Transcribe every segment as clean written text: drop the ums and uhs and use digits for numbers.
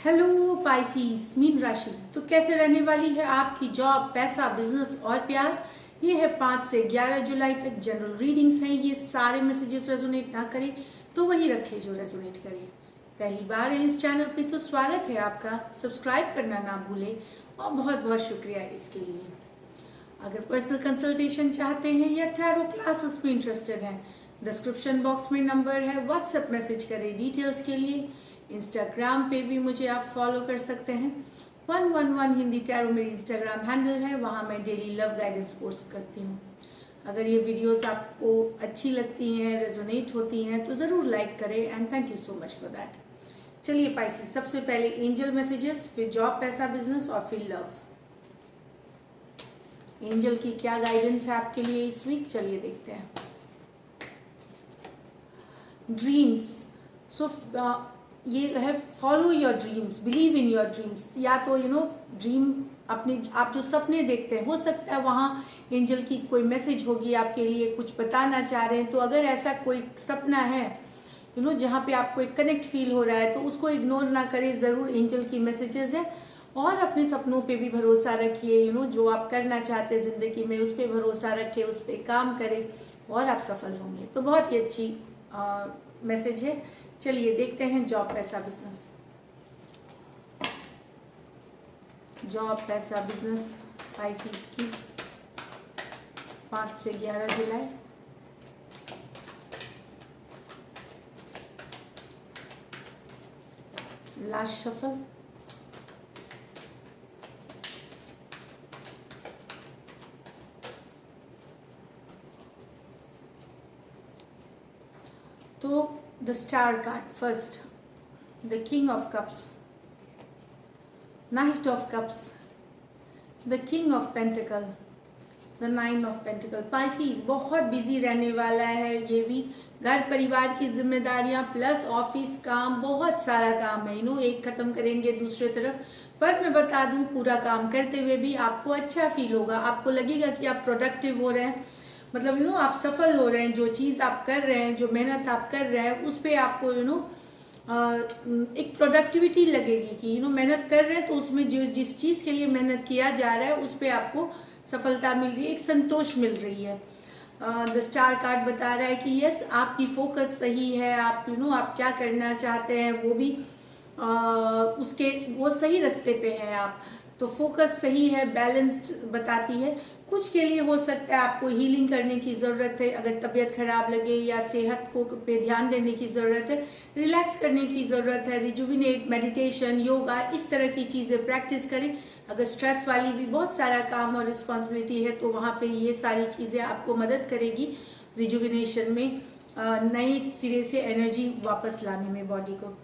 Hello Pisces mean राशि। तो कैसे रहने वाली है आपकी जॉब, पैसा, बिजनेस और प्यार। ये है 5 से 11 जुलाई तक जनरल रीडिंग्स हैं। ये सारे मैसेजेस रेजोनेट ना करें तो वही रखें जो रेजोनेट करें। पहली बार है इस चैनल पे तो स्वागत है आपका। सब्सक्राइब करना ना भूलें और बहुत बहुत शुक्रिया इसके लिए। अगर पर्सनल कंसल्टेशन चाहते हैं या टैरो क्लासेस में इंटरेस्टेड हैं, डिस्क्रिप्शन बॉक्स में नंबर है, व्हाट्सएप मैसेज करें डिटेल्स के लिए। इंस्टाग्राम पे भी मुझे आप फॉलो कर सकते हैं। 111 हिंदी टैरो मेरी इंस्टाग्राम हैंडल है, वहाँ मैं डेली लव गाइडेंस पोस्ट करती हूँ। अगर ये वीडियोस आपको अच्छी लगती हैं, रेजोनेट होती हैं तो ज़रूर लाइक करें and thank you so much for that. चलिए पाइसी, सबसे पहले एंजल मैसेजेस, फिर जॉब, पैसा, बिजनेस और फिर लव। एंजल की क्या गाइडेंस है आपके लिए इस वीक, चलिए देखते हैं। ड्रीम्स, सो ये है follow your dreams, believe in your dreams. या तो ड्रीम अपने आप जो सपने देखते हैं, हो सकता है वहाँ एंजल की कोई मैसेज होगी आपके लिए, कुछ बताना चाह रहे हैं। तो अगर ऐसा कोई सपना है जहाँ पे आपको एक कनेक्ट फील हो रहा है तो उसको इग्नोर ना करें, ज़रूर एंजल की मैसेजेस है। और अपने सपनों पे भी भरोसा रखिए। जो आप करना चाहते हैं ज़िंदगी में उस पर भरोसा रखें, उस पर काम करें और आप सफल होंगे। तो बहुत ही अच्छी मैसेज है। चलिए देखते हैं जॉब, पैसा, बिजनेस। जॉब, पैसा, बिजनेस पाइसीज की 5 से 11 जुलाई। Last shuffle. तो the star card first, the king of cups, knight of cups, the king of pentacle, the 9 of pentacle. Pisces बहुत बिजी रहने वाला है ये वीक। घर परिवार की जिम्मेदारियां प्लस ऑफिस काम, बहुत सारा काम है। एक खत्म करेंगे दूसरे तरफ। पर मैं बता दूं, पूरा काम करते हुए भी आपको अच्छा फील होगा। आपको लगेगा कि आप प्रोडक्टिव हो रहे हैं, मतलब आप सफल हो रहे हैं। जो चीज़ आप कर रहे हैं, जो मेहनत आप कर रहे हैं, उस पर आपको एक प्रोडक्टिविटी लगेगी कि मेहनत कर रहे हैं तो उसमें जो जिस चीज़ के लिए मेहनत किया जा रहा है उस पर आपको सफलता मिल रही है, एक संतोष मिल रही है। द स्टार कार्ड बता रहा है कि यस, आपकी फोकस सही है। आप आप क्या करना चाहते हैं वो भी उसके वो सही रास्ते पे हैं आप। तो फोकस सही है, बैलेंस बताती है। कुछ के लिए हो सकता है आपको हीलिंग करने की ज़रूरत है। अगर तबीयत खराब लगे या सेहत को पे ध्यान देने की ज़रूरत है, रिलैक्स करने की ज़रूरत है, रिजुविनेट, मेडिटेशन, योगा, इस तरह की चीज़ें प्रैक्टिस करें। अगर स्ट्रेस वाली भी बहुत सारा काम और रिस्पॉन्सिबिलिटी है तो वहाँ पे ये सारी चीज़ें आपको मदद करेगी रिजुविनेशन में, नए सिरे से एनर्जी वापस लाने में बॉडी को।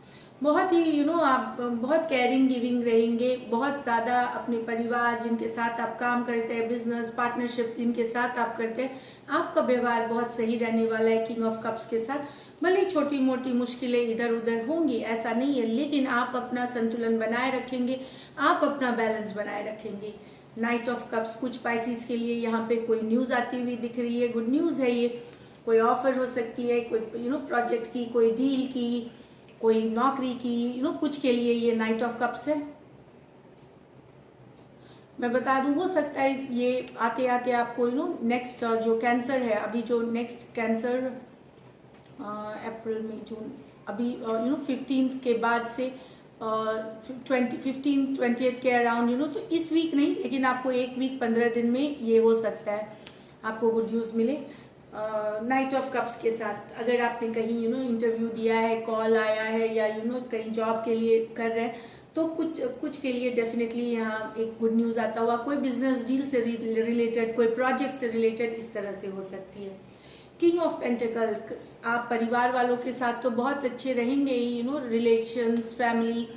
बहुत ही आप बहुत केयरिंग गिविंग रहेंगे। बहुत ज़्यादा अपने परिवार जिनके साथ आप काम करते हैं, बिजनेस पार्टनरशिप जिनके साथ आप करते हैं, आपका व्यवहार बहुत सही रहने वाला है किंग ऑफ कप्स के साथ। भले छोटी मोटी मुश्किलें इधर उधर होंगी, ऐसा नहीं है, लेकिन आप अपना संतुलन बनाए रखेंगे, आप अपना बैलेंस बनाए रखेंगे। नाइट ऑफ कप्स, कुछ पाइसीज के लिए यहाँ पे कोई न्यूज़ आती हुई दिख रही है। गुड न्यूज़ है ये। कोई ऑफर हो सकती है, कोई प्रोजेक्ट की, कोई डील की, कोई नौकरी की, कुछ के लिए ये नाइट ऑफ कप्स है। मैं बता दूं, हो सकता है ये आते आते आपको नेक्स्ट जो कैंसर है, अभी जो नेक्स्ट कैंसर अप्रैल मई जून, अभी 15 के बाद से 15-20 के अराउंड तो इस वीक नहीं, लेकिन आपको एक वीक 15 दिन में ये हो सकता है आपको गुड न्यूज़ मिले नाइट ऑफ कप्स के साथ। अगर आपने कहीं इंटरव्यू दिया है, कॉल आया है, या कहीं जॉब के लिए कर रहे हैं तो कुछ के लिए डेफिनेटली यहाँ एक गुड न्यूज़ आता हुआ, कोई बिजनेस डील से रिलेटेड, कोई प्रोजेक्ट से रिलेटेड, इस तरह से हो सकती है। किंग ऑफ पेंटिकल, आप परिवार वालों के साथ तो बहुत अच्छे रहेंगे ही, रिलेशंस, फैमिली,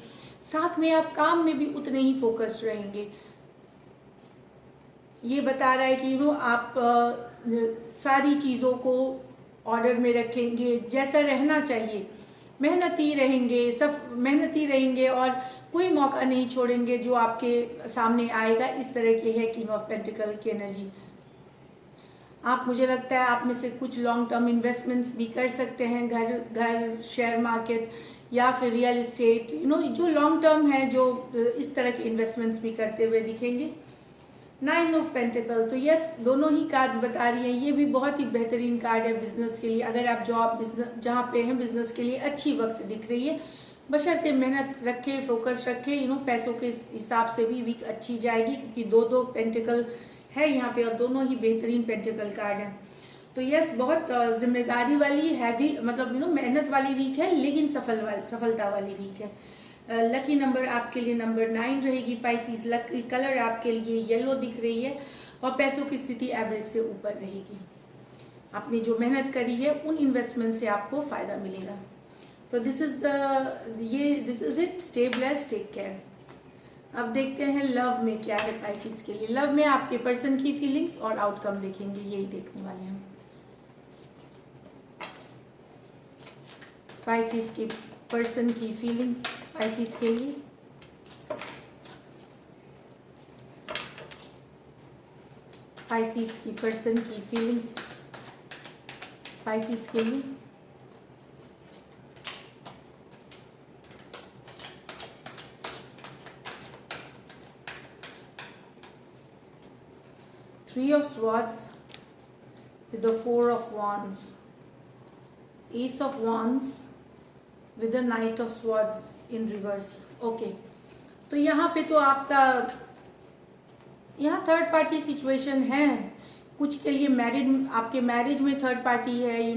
साथ में आप काम में भी उतने ही फोकस्ड रहेंगे। ये बता रहा है कि आप सारी चीज़ों को ऑर्डर में रखेंगे, जैसा रहना चाहिए। मेहनती रहेंगे, सब मेहनती रहेंगे और कोई मौका नहीं छोड़ेंगे जो आपके सामने आएगा। इस तरह की है किंग ऑफ पेंटिकल की एनर्जी। आप, मुझे लगता है आप में से कुछ लॉन्ग टर्म इन्वेस्टमेंट्स भी कर सकते हैं, घर शेयर मार्केट या फिर रियल इस्टेट, जो लॉन्ग टर्म है, जो इस तरह के इन्वेस्टमेंट्स भी करते हुए दिखेंगे। 9 ऑफ पेंटिकल, तो यस दोनों ही कार्ड्स बता रही हैं, ये भी बहुत ही बेहतरीन कार्ड है बिजनेस के लिए। अगर आप जॉब बिजनेस जहाँ पे हैं बिजनेस के लिए अच्छी वक्त दिख रही है, बशर्ते मेहनत रखे, फोकस रखे, पैसों के हिसाब से भी वीक अच्छी जाएगी, क्योंकि दो पेंटिकल है यहाँ पे और दोनों ही बेहतरीन पेंटिकल कार्ड है। तो यस बहुत जिम्मेदारी वाली, हैवी, मतलब मेहनत वाली वीक है, लेकिन सफलता वाली वीक है। लकी नंबर आपके लिए नंबर 9 रहेगी पाइसिस। लकी कलर आपके लिए येलो दिख रही है और पैसों की स्थिति एवरेज से ऊपर रहेगी। आपने जो मेहनत करी है उन इन्वेस्टमेंट से आपको फायदा मिलेगा। तो this is it. Stay blessed, take care. अब देखते हैं लव में क्या है पाइसिस के लिए। लव में आपके पर्सन की फीलिंग्स और आउटकम देखेंगे, यही देखने वाले हैं पाइसिस के पर्सन की फीलिंग्स पाइसिस के लिए। पाइसिस की पर्सन की फीलिंग्स पाइसिस के लिए। Three of Swords with the Four of Wands, Ace of Wands with the Knight of Swords in reverse. Okay, तो यहाँ पे तो आपका यहाँ थर्ड पार्टी सिचुएशन है। कुछ के लिए मैरिड, आपके मैरिज में थर्ड पार्टी है,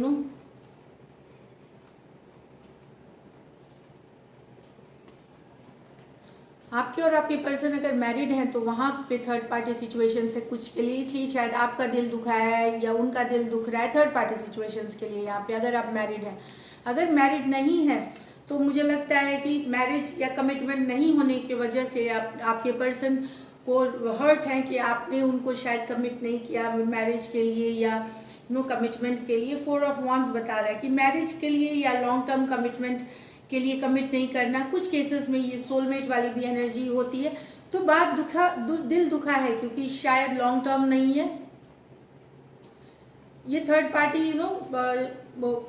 आपके और आपके पर्सन अगर मैरिड हैं तो वहाँ पे थर्ड पार्टी सिचुएशन से कुछ के लिए, इसलिए शायद आपका दिल दुखा है या उनका दिल दुख रहा है थर्ड पार्टी सिचुएशंस के लिए यहाँ पे, अगर आप मैरिड हैं। अगर मैरिड नहीं है तो मुझे लगता है कि मैरिज या कमिटमेंट नहीं होने की वजह से आपके पर्सन को हर्ट है कि आपने उनको शायद कमिट नहीं किया मैरिज के लिए या कमिटमेंट के लिए। 4 ऑफ वॉन्ड्स बता रहा है कि मैरिज के लिए या लॉन्ग टर्म कमिटमेंट के लिए कमिट नहीं करना। कुछ केसेस में ये सोलमेट वाली भी एनर्जी होती है, तो बात दिल दुखा है क्योंकि शायद लॉन्ग टर्म नहीं है। ये थर्ड पार्टी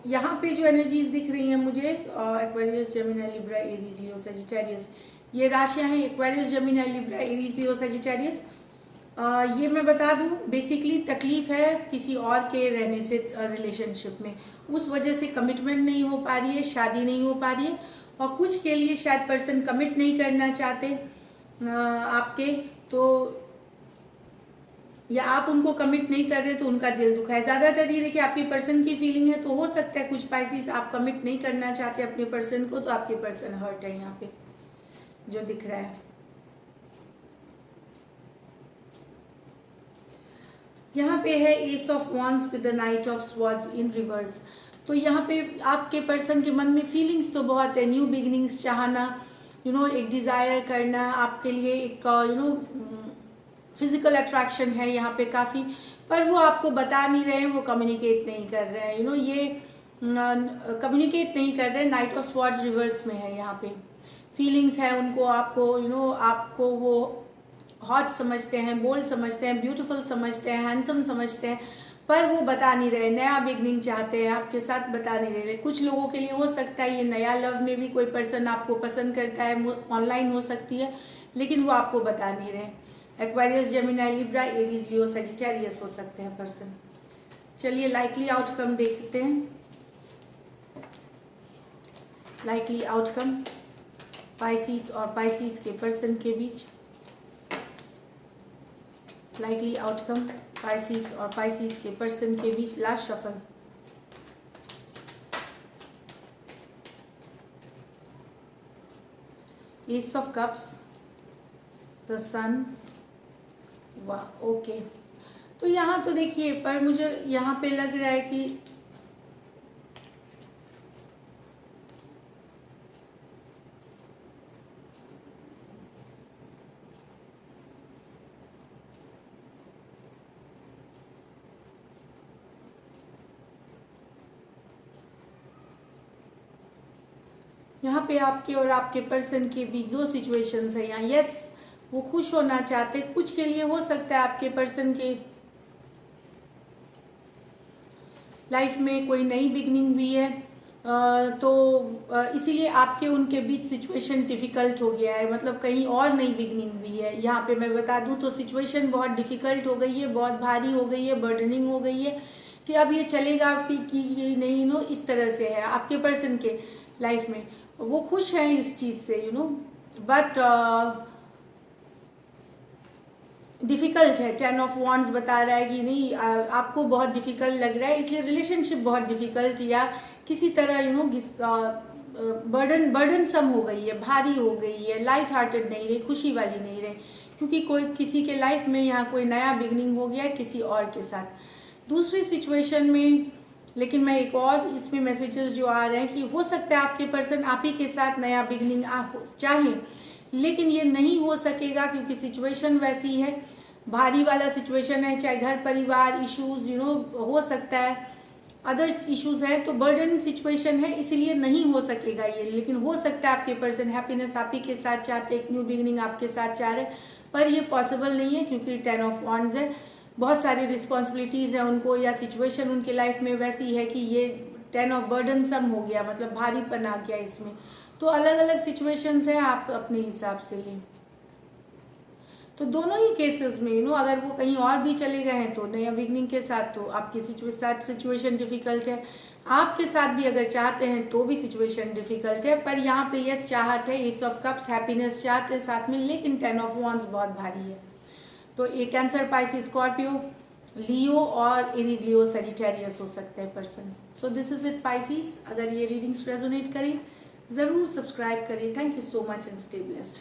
यहाँ पे जो एनर्जीज दिख रही हैं मुझे, Aquarius, Gemini, Libra, Aries, Leo, Sagittarius, ये राशियां हैं Aquarius, Gemini, Libra, Aries, Leo, Sagittarius. ये मैं बता दूं, बेसिकली तकलीफ है किसी और के रहने से रिलेशनशिप में, उस वजह से कमिटमेंट नहीं हो पा रही है, शादी नहीं हो पा रही है। और कुछ के लिए शायद पर्सन कमिट नहीं करना चाहते आपके, तो या आप उनको कमिट नहीं कर रहे तो उनका दिल दुखा है। ज़्यादातर ये देखिए आपकी पर्सन की फीलिंग है, तो हो सकता है कुछ पाइसिस आप कमिट नहीं करना चाहते अपने पर्सन को, तो आपके पर्सन हर्ट है यहाँ पे जो दिख रहा है। यहाँ पे है S of wands with the night of swords in reverse. तो यहाँ पे आपके पर्सन के मन में फीलिंग्स तो बहुत है, न्यू बिगिनिंग्स चाहना, एक डिज़ायर करना, आपके लिए एक फिजिकल अट्रैक्शन है यहाँ पे काफ़ी, पर वो आपको बता नहीं रहे हैं, वो कम्युनिकेट नहीं कर रहे हैं, ये कम्युनिकेट नहीं कर रहे। नाइट ऑफ स्वॉर्ड्स रिवर्स में है यहाँ पे, फीलिंग्स है उनको, आपको आपको वो हॉट समझते हैं, बोल्ड समझते हैं, ब्यूटीफुल समझते हैं, हैंडसम समझते हैं, पर वो बता नहीं रहे, नया बिगनिंग चाहते हैं आपके साथ, बता नहीं रहे। कुछ लोगों के लिए हो सकता है ये नया लव में भी कोई पर्सन आपको पसंद करता है, ऑनलाइन हो सकती है, लेकिन वो आपको बता नहीं रहे। Aquarius, Gemini, Libra, Aries, Leo, Sagittarius हो सकते हैं पर्सन। चलिए लाइकली आउटकम देखते हैं। लाइकली आउटकम पाइसिस और पाइसिस के पर्सन के बीच। लाइकली आउटकम पाइसिस और पाइसिस के पर्सन के बीच। Last shuffle. Ace of cups, the sun. वाह, ओके। तो यहाँ तो देखिए, पर मुझे यहाँ पे लग रहा है कि यहाँ पे आपके और आपके पर्सन के बीच दो सिचुएशंस है यहाँ। यस, वो खुश होना चाहते, कुछ के लिए हो सकता है आपके पर्सन के लाइफ में कोई नई बिगनिंग भी है, तो इसीलिए आपके उनके बीच सिचुएशन डिफ़िकल्ट हो गया है, मतलब कहीं और नई बिगनिंग हुई है। यहाँ पे मैं बता दूँ तो सिचुएशन बहुत डिफ़िकल्ट हो गई है, बहुत भारी हो गई है, बर्डनिंग हो गई है कि अब ये चलेगा भी कि ये नहीं, इस तरह से है आपके पर्सन के लाइफ में। वो खुश हैं इस चीज़ से, बट डिफ़िकल्ट है। 10 ऑफ वॉन्ड्स बता रहा है कि नहीं, आपको बहुत डिफ़िकल्ट लग रहा है, इसलिए रिलेशनशिप बहुत डिफ़िकल्ट या किसी तरह बर्डन सम हो गई है, भारी हो गई है, लाइट हार्टेड नहीं रही, खुशी वाली नहीं रही, क्योंकि कोई किसी के लाइफ में यहाँ कोई नया बिगनिंग हो गया है किसी और के साथ। दूसरी सिचुएशन में लेकिन मैं एक और इसमें मैसेजेस जो आ रहे हैं कि हो सकता है आपके पर्सन आप ही के साथ नया बिगनिंग चाहें, लेकिन ये नहीं हो सकेगा क्योंकि सिचुएशन वैसी है, भारी वाला सिचुएशन है, चाहे घर परिवार इश्यूज हो सकता है, अदर इश्यूज है, तो बर्डन सिचुएशन है, इसीलिए नहीं हो सकेगा ये। लेकिन हो सकता है आपके पर्सन हैप्पीनेस आप ही के साथ चाहते, एक न्यू बिगनिंग आपके साथ चाह रहे, पर ये पॉसिबल नहीं है क्योंकि 10 ऑफ वॉन्ड्स है, बहुत सारी रिस्पॉन्सिबिलिटीज़ हैं उनको, या सिचुएशन उनके लाइफ में वैसी है कि ये 10 ऑफ बर्डन सम हो गया, मतलब भारीपन आ गया इसमें। तो अलग अलग सिचुएशंस हैं, आप अपने हिसाब से लें। तो दोनों ही केसेस में अगर वो कहीं और भी चले गए हैं तो नया बिगनिंग के साथ, तो आपके साथ सिचुएशन डिफिकल्ट है, आपके साथ भी अगर चाहते हैं तो भी सिचुएशन डिफिकल्ट है, पर यहाँ पे यस चाहत है, एस ऑफ कप्स हैप्पीनेस चाहते हैं साथ में, लेकिन 10 ऑफ वॉन्ड्स बहुत भारी है। तो ये कैंसर, पाइसिस, स्कॉर्पियो, लियो और एरीज लियो सजिटेरियस हो सकते हैं person. So this is it Pisces. अगर ये रीडिंग्स रेजोनेट करें ज़रूर सब्सक्राइब करिए। Thank you so much and stay blessed.